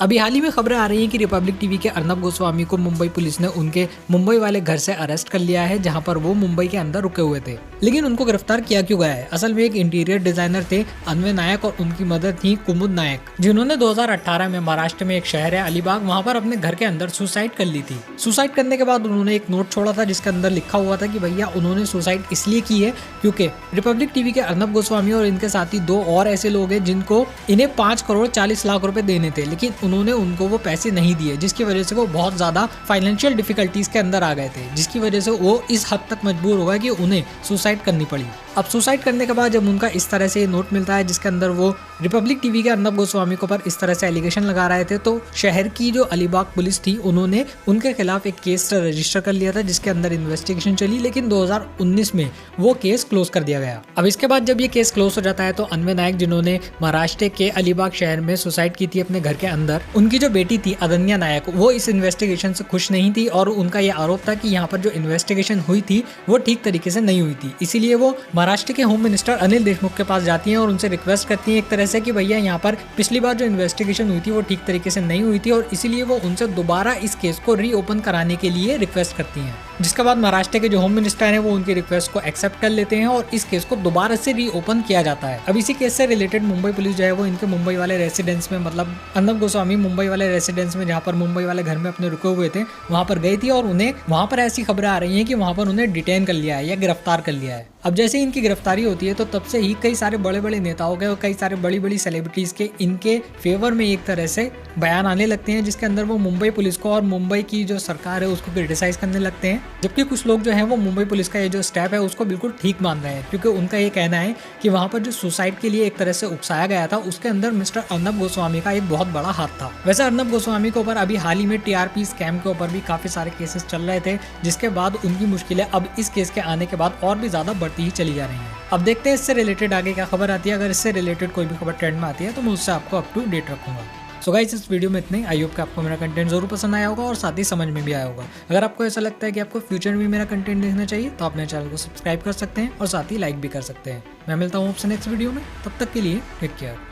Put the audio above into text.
अभी हाल ही में खबरें आ रही हैं कि रिपब्लिक टीवी के अर्नब गोस्वामी को मुंबई पुलिस ने उनके मुंबई वाले घर से अरेस्ट कर लिया है, जहां पर वो मुंबई के अंदर रुके हुए थे। लेकिन उनको गिरफ्तार किया क्यों गया है? असल में एक इंटीरियर डिजाइनर थे अन्वय नायक और उनकी मदर थी कुमुद नायक, जिन्होंने 2018 में महाराष्ट्र में एक शहर है अलीबाग, वहां पर अपने घर के अंदर सुसाइड कर ली थी। सुसाइड करने के बाद उन्होंने एक नोट छोड़ा था जिसके अंदर लिखा हुआ था कि भैया उन्होंने सुसाइड इसलिए की है क्योंकि रिपब्लिक टीवी के अर्नब गोस्वामी और इनके साथी दो और ऐसे लोग हैं जिनको इन्हें 5 करोड़ 40 लाख रुपए देने थे, लेकिन उन्होंने उनको वो पैसे नहीं दिए, जिसकी वजह से वो बहुत ज्यादा फाइनेंशियल डिफिकल्टीज के अंदर आ गए थे, जिसकी वजह से वो इस हद तक मजबूर हो गए कि उन्हें सुसाइड करनी पड़ी। अब सुसाइड करने के बाद जब उनका इस तरह से नोट मिलता है जिसके अंदर वो रिपब्लिक टीवी के अर्नब गोस्वामी को पर इस तरह से एलिगेशन लगा रहे थे, तो शहर की जो अलीबाग पुलिस थी उन्होंने उनके खिलाफ एक केस रजिस्टर कर लिया था जिसके अंदर इन्वेस्टिगेशन चली, लेकिन 2019 में वो केस क्लोज कर दिया गया। अब इसके बाद जब ये केस क्लोज हो जाता है तो अन्वय नायक, जिन्होंने महाराष्ट्र के अलीबाग शहर में सुसाइड की थी अपने घर के अंदर, उनकी जो बेटी थी अदन्या नायक, वो इस इन्वेस्टिगेशन से खुश नहीं थी और उनका ये आरोप था कि यहाँ पर जो इन्वेस्टिगेशन हुई थी वो ठीक तरीके से नहीं हुई थी। इसीलिए वो महाराष्ट्र के होम मिनिस्टर अनिल देशमुख के पास जाती हैं और उनसे रिक्वेस्ट करती हैं एक तरह से कि भैया यहाँ पर पिछली बार जो इन्वेस्टिगेशन हुई थी वो ठीक तरीके से नहीं हुई थी, और इसीलिए वो उनसे दोबारा इस केस को रीओपन कराने के लिए रिक्वेस्ट करती हैं। जिसके बाद महाराष्ट्र के जो होम मिनिस्टर हैं वो उनकी रिक्वेस्ट को एक्सेप्ट कर लेते हैं और इस केस को दोबारा से रीओपन किया जाता है। अब इसी केस से रिलेटेड मुंबई पुलिस जो है वो इनके मुंबई वाले रेसिडेंस में, मतलब अर्नब गोस्वामी मुंबई वाले रेसिडेंस में जहाँ पर मुंबई वाले घर में अपने रुके हुए थे वहाँ पर गई थी, और उन्हें वहाँ पर ऐसी खबरें आ रही हैं कि वहाँ पर उन्हें डिटेन कर लिया है या गिरफ्तार कर लिया है। अब जैसे ही इनकी गिरफ्तारी होती है तो तब से ही कई सारे बड़े बड़े नेताओं के और कई सारे बड़ी बड़ी सेलिब्रिटीज के इनके फेवर में एक तरह से बयान आने लगते हैं, जिसके अंदर वो मुंबई पुलिस को और मुंबई की जो सरकार है उसको क्रिटिसाइज करने लगते हैं। जबकि कुछ लोग जो है वो मुंबई पुलिस का ये जो स्टेप है उसको बिल्कुल ठीक मान रहे हैं, क्योंकि उनका ये कहना है कि वहाँ पर जो सुसाइड के लिए एक तरह से उकसाया गया था उसके अंदर मिस्टर अर्नब गोस्वामी का एक बहुत बड़ा हाथ था। वैसे अर्नब गोस्वामी के ऊपर अभी हाल ही में टीआरपी स्कैम के ऊपर भी काफी सारे केसेस चल रहे थे, जिसके बाद उनकी मुश्किलें अब इस केस के आने के बाद और भी ज्यादा बढ़ती ही चली जा रही है। अब देखते हैं इससे रिलेटेड आगे क्या खबर आती है। अगर इससे रिलेटेड कोई भी खबर ट्रेंड में आती है तो मैं उससे आपको अप टू डेट रखूंगा। सो गाइस, इस वीडियो में इतने ही। आई होप कि आपको मेरा कंटेंट जरूर पसंद आया होगा और साथ ही समझ में भी आया होगा। अगर आपको ऐसा लगता है कि आपको फ्यूचर में मेरा कंटेंट देखना चाहिए तो आप मेरे चैनल को सब्सक्राइब कर सकते हैं और साथ ही लाइक भी कर सकते हैं। मैं मिलता हूँ आपसे नेक्स्ट वीडियो में, तब तक के लिए टेक केयर।